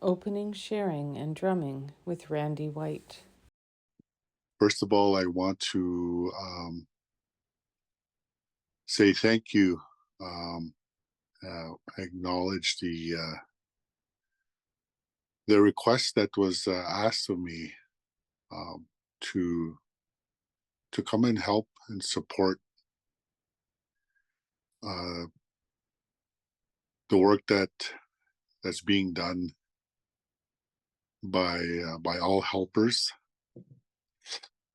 Opening, sharing, and drumming with Randy White. First of all, I want to say thank you. I acknowledge the request that was asked of me um, to come and help and support uh, the work that's being done by all helpers.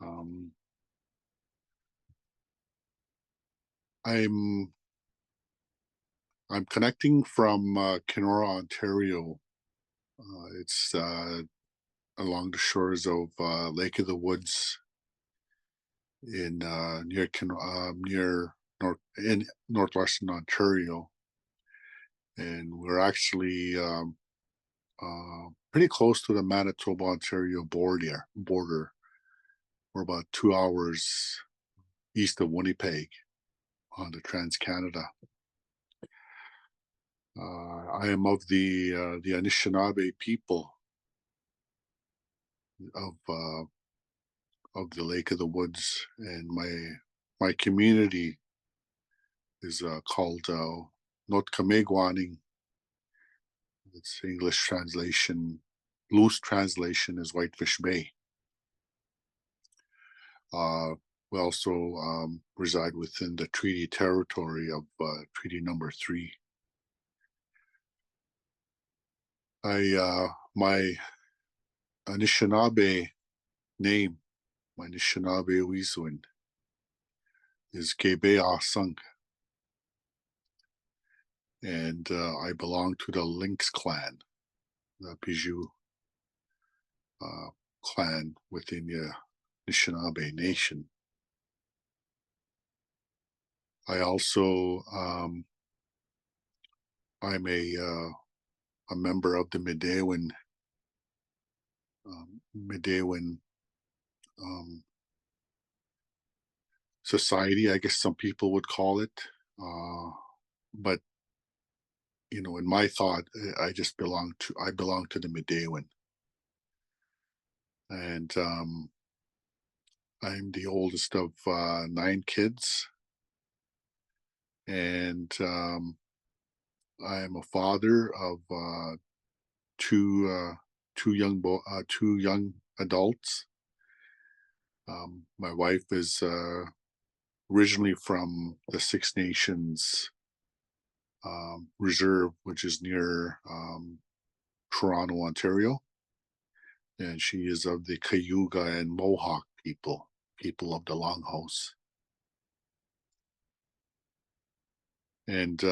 Um, I'm I'm connecting from Kenora, Ontario. It's along the shores of Lake of the Woods in near in northwestern Ontario, and we're actually pretty close to the Manitoba Ontario border. We're about 2 hours east of Winnipeg on the Trans Canada. I am of the Anishinaabe people of uh, of the Lake of the Woods, and my community is called Notkamegwaning. Its English translation, loose translation, is Whitefish Bay. We also reside within the treaty territory of Treaty Number 3. My Anishinaabe name, my Anishinaabe Wiswin, is Kebea Sunk, and I belong to the Lynx clan, the Bizhew clan within the Anishinaabe Nation. I also I'm a member of the Midewin society, I guess some people would call it. But in my thought, I belong to the Midewin, and I'm the oldest of 9 kids, and I am a father of two young adults. My wife is originally from the Six Nations Reserve, which is near Toronto, Ontario, and she is of the Cayuga and Mohawk people of the Longhouse. And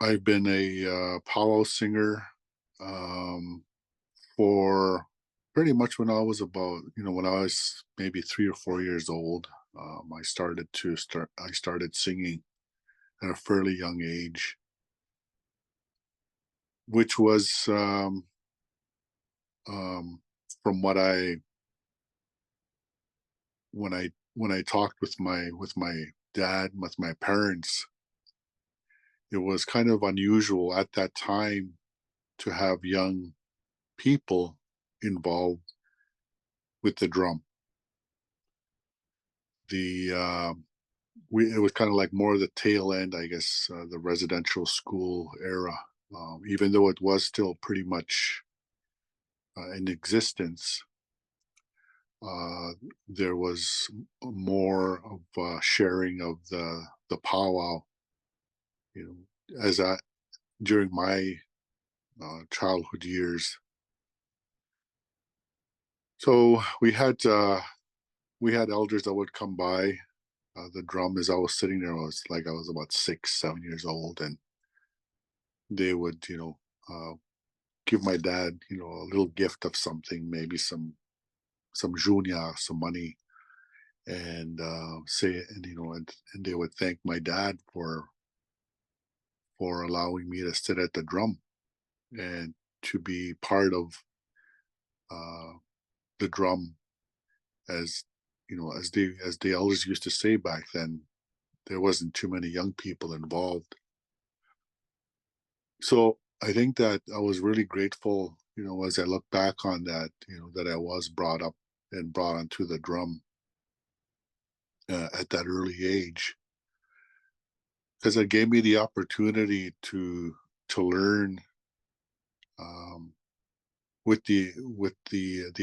I've been a powwow singer for pretty much when I was when I was maybe 3 or 4 years old. I started singing at a fairly young age, which was from what I when I talked with my dad, with my parents, it was kind of unusual at that time to have young people involved with the drum. It was kind of like more the tail end, I guess, the residential school era. Even though it was still pretty much in existence, uh, there was more of sharing of the powwow. As during my childhood years. So we had elders that would come by. The drum, as I was sitting there, I was about 6, 7 years old, and they would give my dad a little gift of something, maybe some junia, some money, and say and they would thank my dad for allowing me to sit at the drum and to be part of uh, the drum. As as the elders used to say back then, there wasn't too many young people involved. So I think that I was really grateful, as I look back on that, that I was brought up and brought onto the drum at that early age, because it gave me the opportunity to learn, um, with the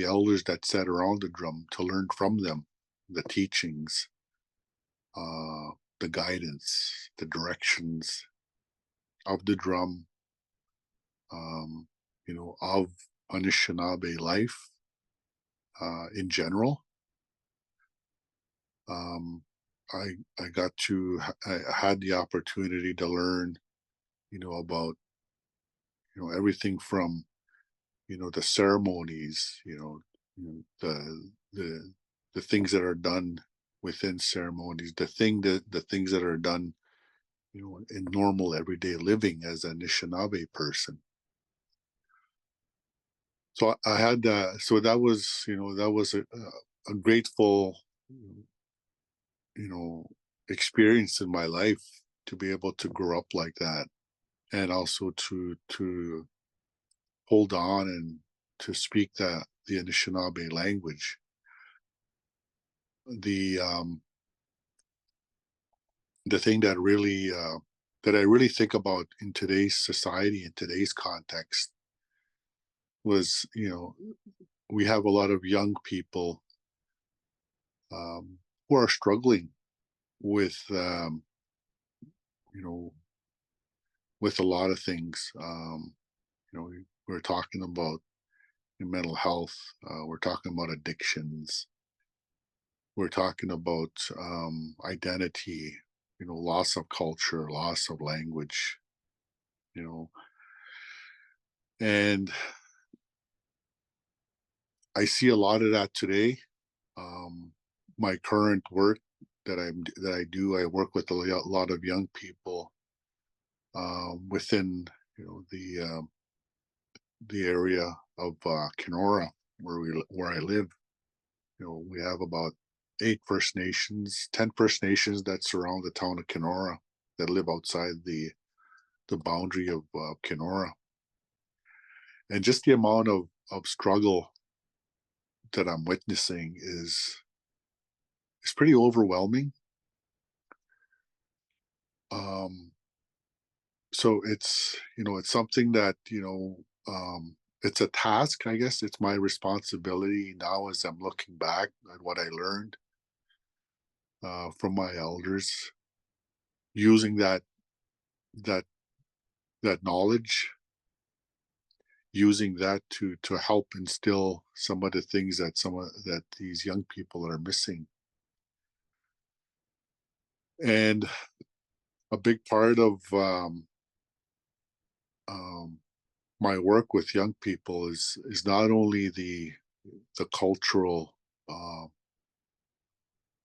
elders that sat around the drum, to learn from them the teachings, uh, the guidance, the directions of the drum, um, of Anishinaabe life in general. Um, I got to I had the opportunity to learn, about everything from the ceremonies, the things that are done within ceremonies, the things that are done, in normal everyday living as an Anishinaabe person. So I had so that was a grateful, you know, experience in my life, to be able to grow up like that, and also to hold on and to speak the Anishinaabe language. The the thing that I really think about in today's society, in today's context, was, we have a lot of young people, who are struggling with, you know with a lot of things. We're talking about mental health. We're talking about addictions. We're talking about identity. Loss of culture, loss of language. You know, and I see a lot of that today. My current work that I do, I work with a lot of young people, within, the area of Kenora, where I live. We have about 10 First Nations that surround the town of Kenora, that live outside the boundary of Kenora, and just the amount of struggle that I'm witnessing is pretty overwhelming. Um, so it's something that, it's a task. I guess it's my responsibility now, as I'm looking back at what I learned from my elders, using that that knowledge, using that to help instill some of the things that these young people are missing. And a big part of um, my work with young people is not only the cultural uh,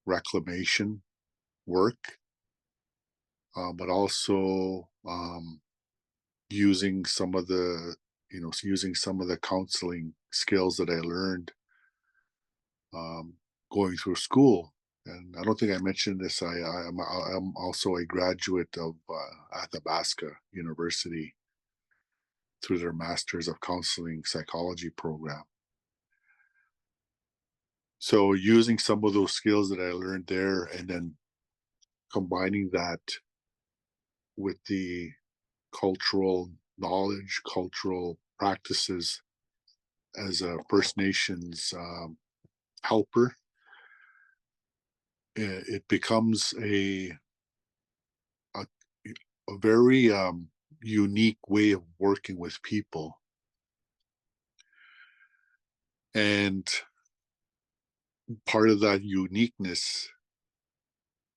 reclamation work, but also, using some of the using some of the counseling skills that I learned, um, going through school. And I don't think I mentioned this. I'm also a graduate of Athabasca University, through their Masters of Counseling Psychology program. So using some of those skills that I learned there, and then combining that with the cultural knowledge, cultural practices as a First Nations helper, it becomes a, a very unique way of working with people. And part of that uniqueness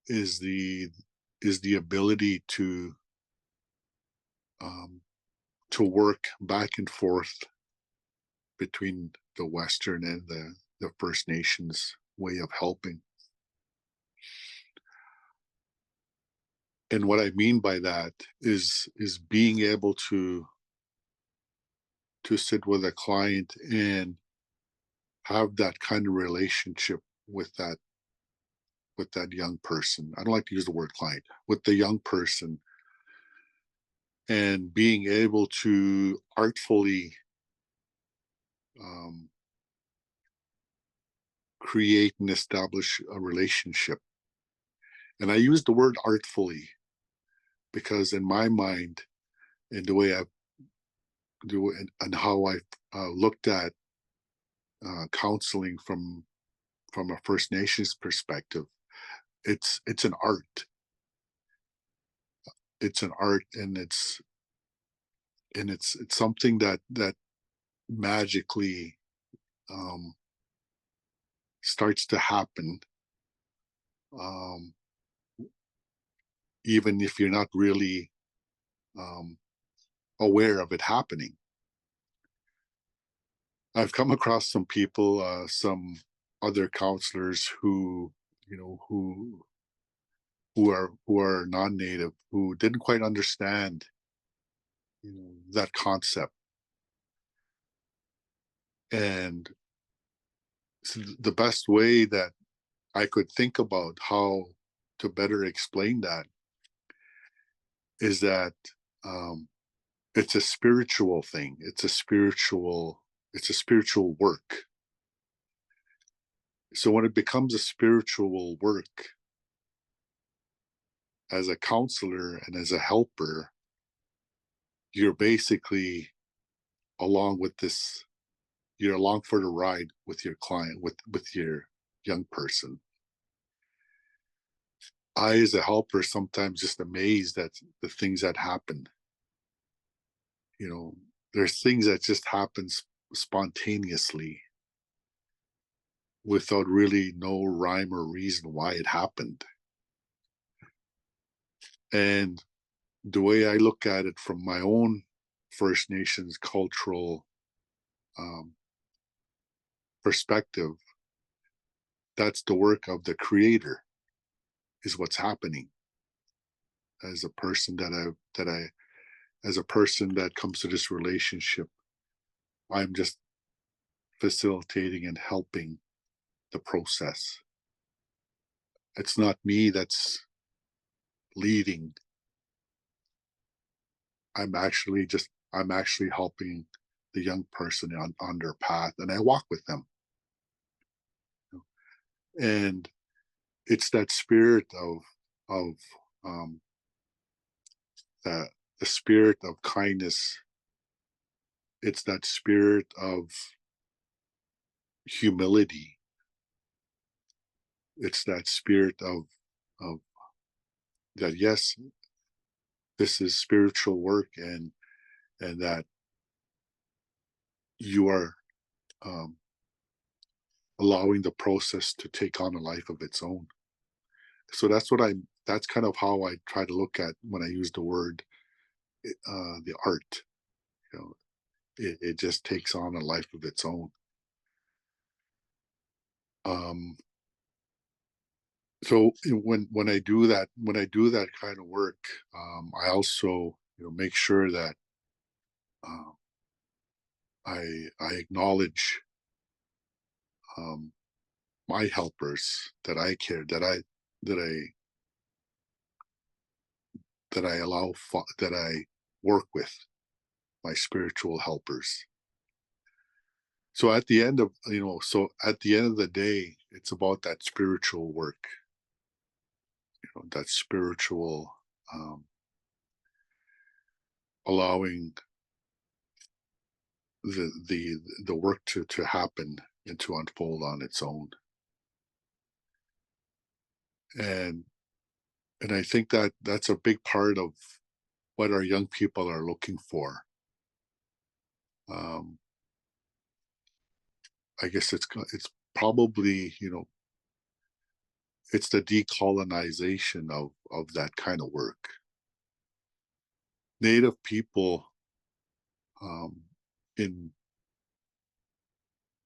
is the ability um, to work back and forth between the Western and the First Nations way of helping. And what I mean by that is being able to sit with a client and have that kind of relationship with that young person. I don't like to use the word client, with the young person, and being able to artfully um, create and establish a relationship. And I use the word artfully because in my mind, in the way I do it and how I looked at counseling from a First Nations perspective, it's an art. It's an art, and it's something that magically um, starts to happen, um, even if you're not really um, aware of it happening. I've come across some people, some other counselors who, you know, who are non-native, who didn't quite understand, that concept. And so the best way that I could think about how to better explain that is that um, it's a spiritual thing. It's a spiritual work. So when it becomes a spiritual work, as a counselor and as a helper, you're basically along with this, you're along for the ride with your client, with your young person. I, as a helper, sometimes just amazed at the things that happen. There's things that just happen spontaneously without really no rhyme or reason why it happened. And the way I look at it from my own First Nations cultural um, perspective, that's the work of the creator, is what's happening. As a person as a person that comes to this relationship, I'm just facilitating and helping the process. It's not me that's leading. I'm actually helping the young person on their path, and I walk with them. And it's that spirit of um, that the spirit of kindness. It's that spirit of humility. It's that spirit of that. Yes, this is spiritual work, and that you are um, allowing the process to take on a life of its own. So that's kind of how I try to look at when I use the word, the art. You know, it just takes on a life of its own. Um, so when I do that kind of work, I also make sure that uh, I acknowledge um, my helpers, that I care, that I that I work with, my spiritual helpers. So at the end of the day, it's about that spiritual work, that spiritual, um, allowing the work to happen and to unfold on its own. And I think that that's a big part of what our young people are looking for. Um, I guess it's probably, it's the decolonization of that kind of work. Native people, um, in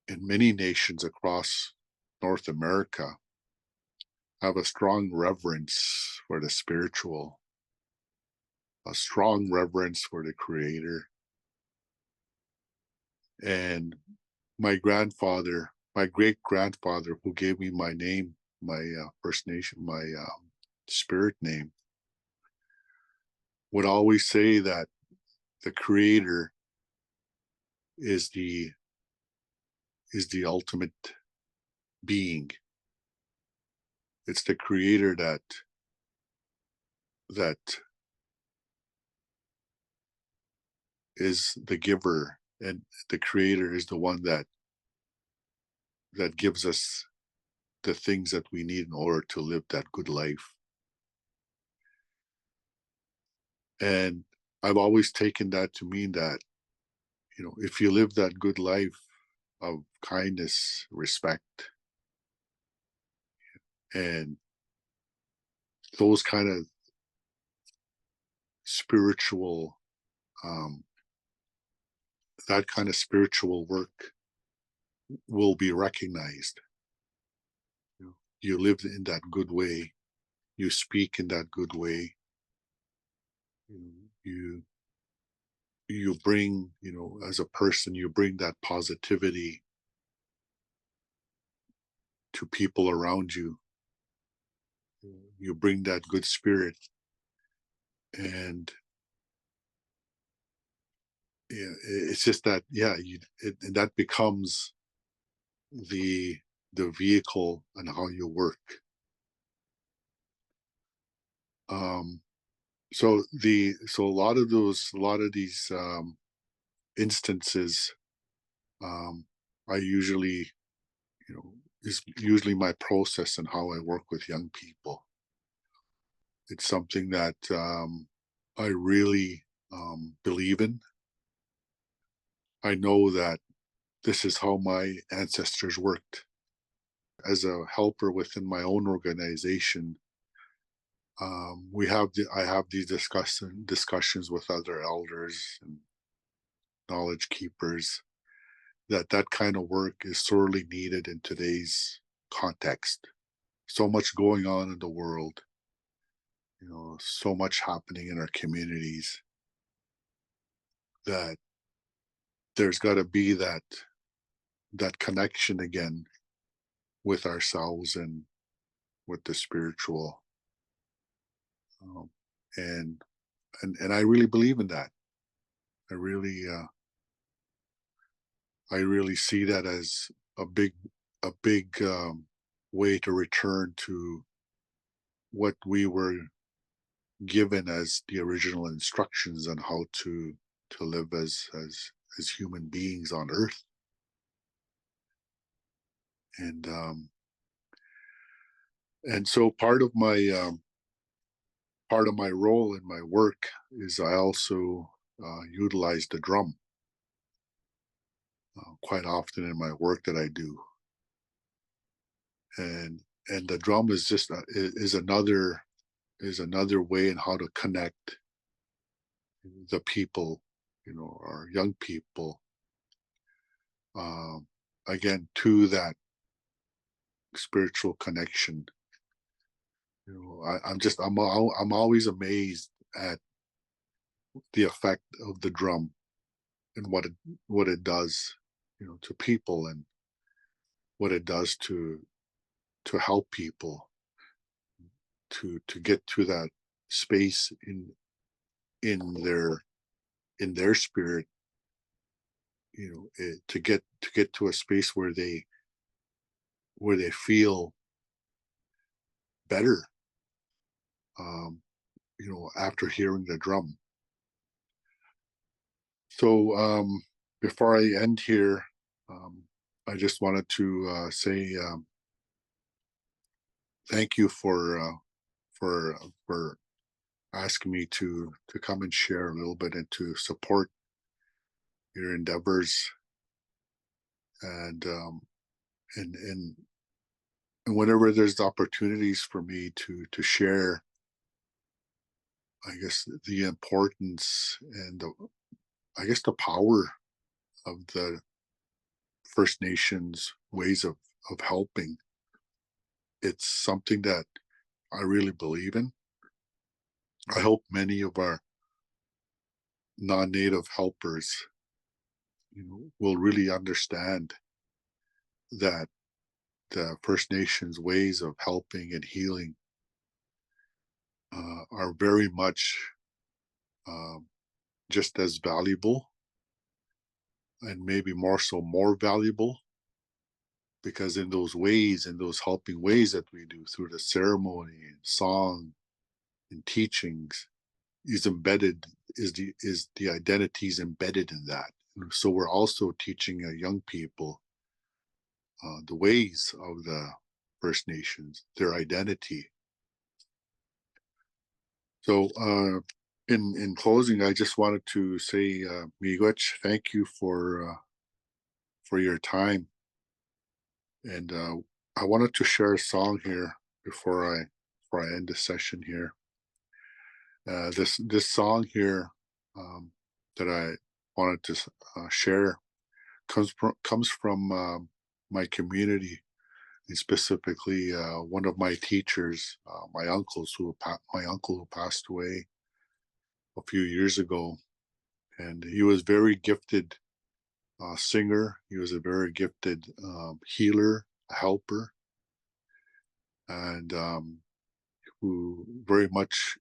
many nations across North America, have a strong reverence for the spiritual, a strong reverence for the creator. And my great grandfather, who gave me my name, my First Nation, my spirit name, would always say that the creator is the ultimate being. It's the creator that is the giver, and the creator is the one that gives us the things that we need in order to live that good life. And I've always taken that to mean that, if you live that good life of kindness, respect, and those kind of spiritual, um, that kind of spiritual work will be recognized. You live in that good way, you speak in that good way, you you bring, as a person, you bring that positivity to people around you. You bring that good spirit, and yeah, it's just that, yeah, and that becomes the vehicle and how you work. Um, so a lot of these instances, um, I usually, is usually my process and how I work with young people. It's something that I really believe in. I know that this is how my ancestors worked. As a helper within my own organization, I have these discussions with other elders and knowledge keepers, that kind of work is sorely needed in today's context. So much going on in the world, so much happening in our communities, that there's got to be that connection again with ourselves and with the spiritual, um, and and I really believe in that. I really I really see that as a big way to return to what we were given as the original instructions on how to live as human beings on Earth. And so part of my role in my work is I also utilize the drum quite often in my work that I do. And the drum is just is another way in how to connect the people, our young people, um, again, to that spiritual connection. I'm always amazed at the effect of the drum and what it does, to people, and what it does to help people to get to that space in their in their spirit, to get to a space where they feel better, um, after hearing the drum. So before I end here, I just wanted to say thank you for asking me to come and share a little bit and to support your endeavors, and and whenever there's opportunities for me to share, I guess, the importance and I guess the power of the First Nations ways of helping. It's something that I really believe in. I hope many of our non-native helpers, will really understand that the First Nations ways of helping and healing are very much just as valuable, and maybe more so more valuable, because in those ways, in those helping ways that we do through the ceremony and song and teachings, is embedded, is the identities embedded in that. So we're also teaching young people the ways of the First Nations, their identity. So in closing, I just wanted to say, Miigwech, thank you for your time. And I wanted to share a song here before I end the session here. This song here that I wanted to share comes from my community, and specifically one of my teachers, my uncle who passed away a few years ago, and he was very gifted singer. He was a very gifted healer, a helper, and who very much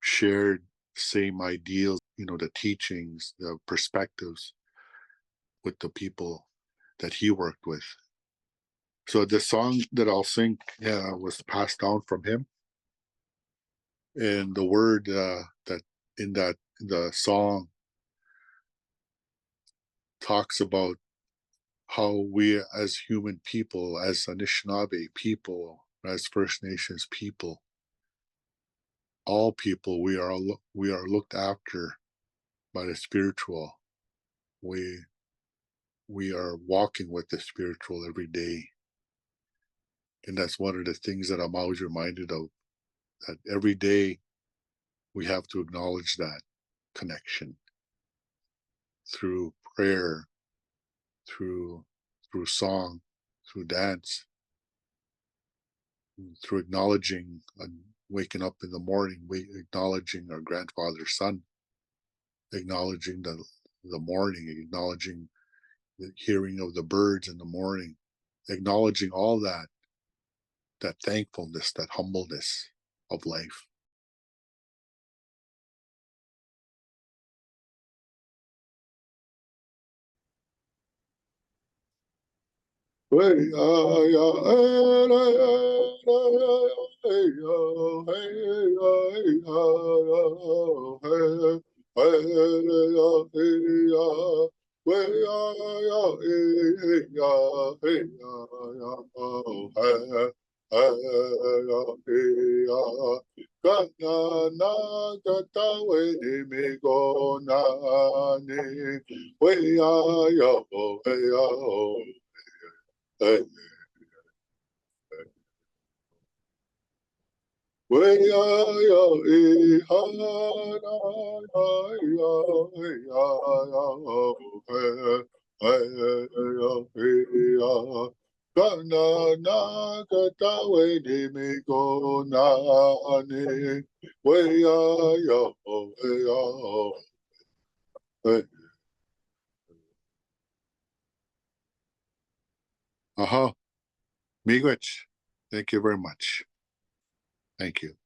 shared the same ideals, the teachings, the perspectives with the people that he worked with. So the song that I'll sing was passed down from him, and the word that in the song talks about how we as human people, as Anishinaabe people, as First Nations people, all people, we are looked after by the spiritual. We are walking with the spiritual every day, and that's one of the things that I'm always reminded of. That every day we have to acknowledge that connection through prayer, through song, through dance, through acknowledging and waking up in the morning, acknowledging our grandfather's son, acknowledging the morning, acknowledging the hearing of the birds in the morning, acknowledging all that thankfulness, that humbleness of life. Miigwech, thank you very much. Thank you.